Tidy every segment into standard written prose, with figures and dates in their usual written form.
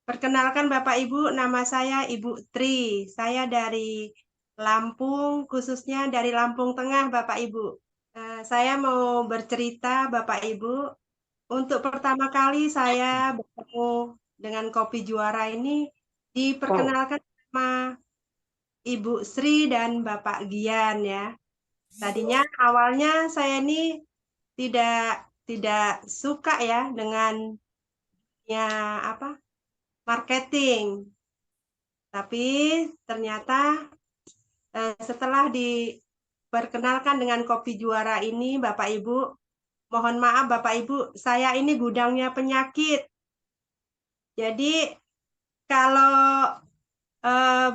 Perkenalkan Bapak Ibu, nama saya Ibu Tri. Saya dari Lampung, khususnya dari Lampung Tengah, Bapak Ibu. Saya mau bercerita, Bapak Ibu. Untuk pertama kali saya bertemu dengan Kopi Juara ini Wow, diperkenalkan sama Ibu Sri dan Bapak Gian ya. Tadinya awalnya saya ini tidak tidak suka ya dengan ya apa marketing. Tapi ternyata setelah diperkenalkan dengan kopi juara ini, Bapak Ibu, mohon maaf Bapak Ibu, saya ini gudangnya penyakit. Jadi kalau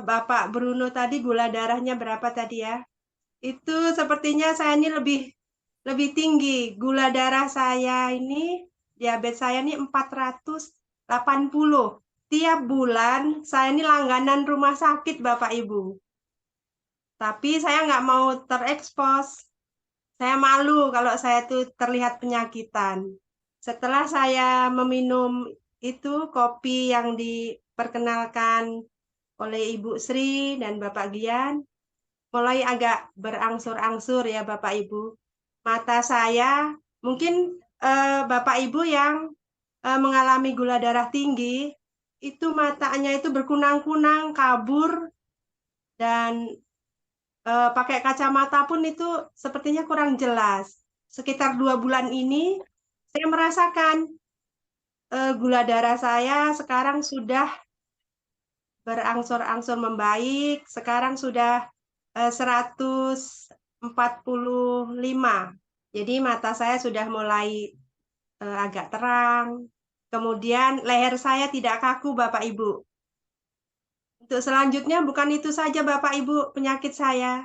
Bapak Bruno tadi gula darahnya berapa tadi ya? Itu sepertinya saya ini lebih lebih tinggi. Gula darah saya ini, diabetes saya ini 480. Tiap bulan saya ini langganan rumah sakit Bapak Ibu. Tapi saya nggak mau terekspos. Saya malu kalau saya tuh terlihat penyakitan. Setelah saya meminum itu kopi yang diperkenalkan oleh Ibu Sri dan Bapak Gian, mulai agak berangsur-angsur ya Bapak Ibu. Mata saya, mungkin Bapak Ibu yang mengalami gula darah tinggi, itu matanya itu berkunang-kunang, kabur, dan pakai kacamata pun itu sepertinya kurang jelas. Sekitar 2 bulan ini, saya merasakan gula darah saya sekarang sudah berangsur-angsur membaik. Sekarang sudah 145. Jadi mata saya sudah mulai agak terang. Kemudian leher saya tidak kaku, Bapak Ibu. Untuk selanjutnya bukan itu saja, Bapak Ibu, penyakit saya.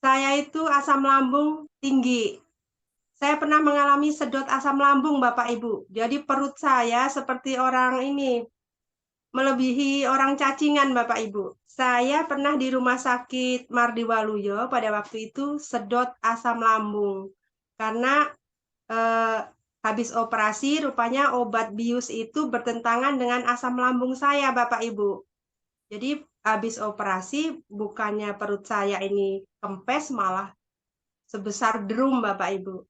Saya itu asam lambung tinggi. Saya pernah mengalami sedot asam lambung, Bapak Ibu. Jadi perut saya seperti orang ini, melebihi orang cacingan, Bapak Ibu. Saya pernah di rumah sakit Mardi Waluyo pada waktu itu sedot asam lambung. Karena eh, habis operasi, rupanya obat bius itu bertentangan dengan asam lambung saya, Bapak Ibu. Jadi habis operasi, bukannya perut saya ini kempes, malah sebesar drum, Bapak Ibu.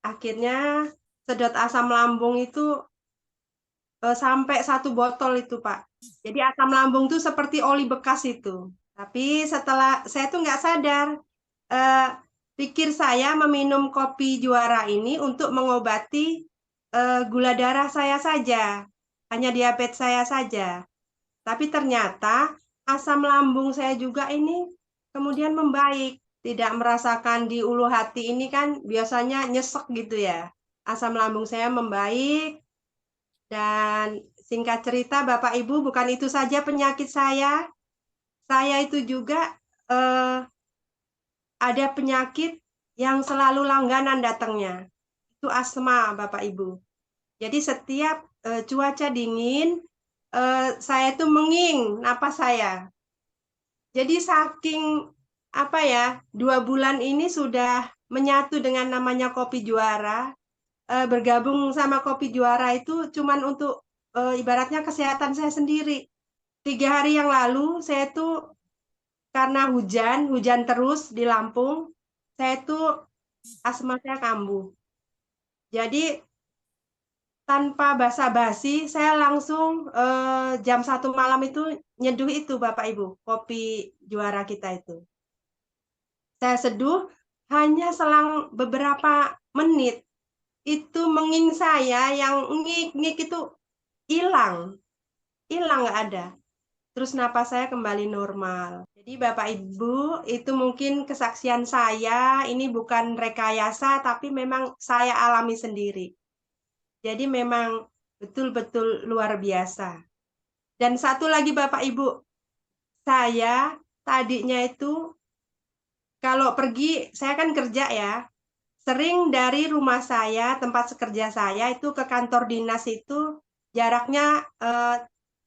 Akhirnya sedot asam lambung itu sampai 1 botol itu Pak. Jadi asam lambung itu seperti oli bekas itu. Tapi setelah saya tuh nggak sadar, eh, pikir saya meminum kopi juara ini untuk mengobati gula darah saya saja, hanya diabetes saya saja. Tapi ternyata asam lambung saya juga ini kemudian membaik. Tidak merasakan di ulu hati ini kan biasanya nyesek gitu ya. Asam lambung saya membaik dan singkat cerita Bapak Ibu bukan itu saja penyakit saya. Saya itu juga eh, ada penyakit yang selalu langganan datangnya. Itu asma Bapak Ibu. Jadi setiap cuaca dingin saya itu menging napas saya. Jadi saking apa ya, 2 bulan ini sudah menyatu dengan namanya kopi juara. Bergabung sama kopi juara itu cuman untuk ibaratnya kesehatan saya sendiri. 3 hari yang lalu saya tuh karena hujan terus di Lampung, saya tuh asma saya kambuh. Jadi tanpa basa-basi, saya langsung jam 1 malam itu nyeduh itu Bapak Ibu, kopi juara kita itu. Saya seduh hanya selang beberapa menit, itu menging saya yang ngik-ngik itu hilang, hilang nggak ada. Terus napas saya kembali normal. Jadi Bapak Ibu, itu mungkin kesaksian saya, ini bukan rekayasa, tapi memang saya alami sendiri. Jadi memang betul-betul luar biasa. Dan satu lagi Bapak Ibu, saya tadinya itu kalau pergi, saya kan kerja ya, sering dari rumah saya, tempat kerja saya itu ke kantor dinas itu jaraknya 35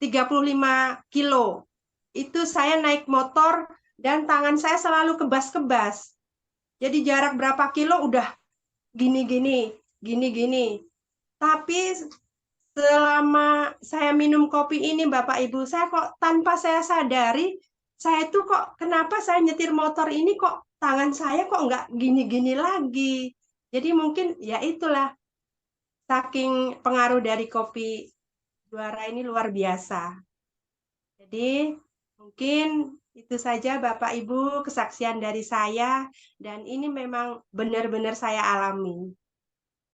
kilo. Itu saya naik motor dan tangan saya selalu kebas-kebas. Jadi jarak berapa kilo udah gini-gini, gini-gini. Tapi selama saya minum kopi ini Bapak Ibu, saya kok tanpa saya sadari, saya tuh kok kenapa saya nyetir motor ini kok tangan saya kok nggak gini-gini lagi. Jadi mungkin ya itulah saking pengaruh dari kopi juara ini luar biasa. Jadi mungkin itu saja Bapak Ibu kesaksian dari saya dan ini memang benar-benar saya alami.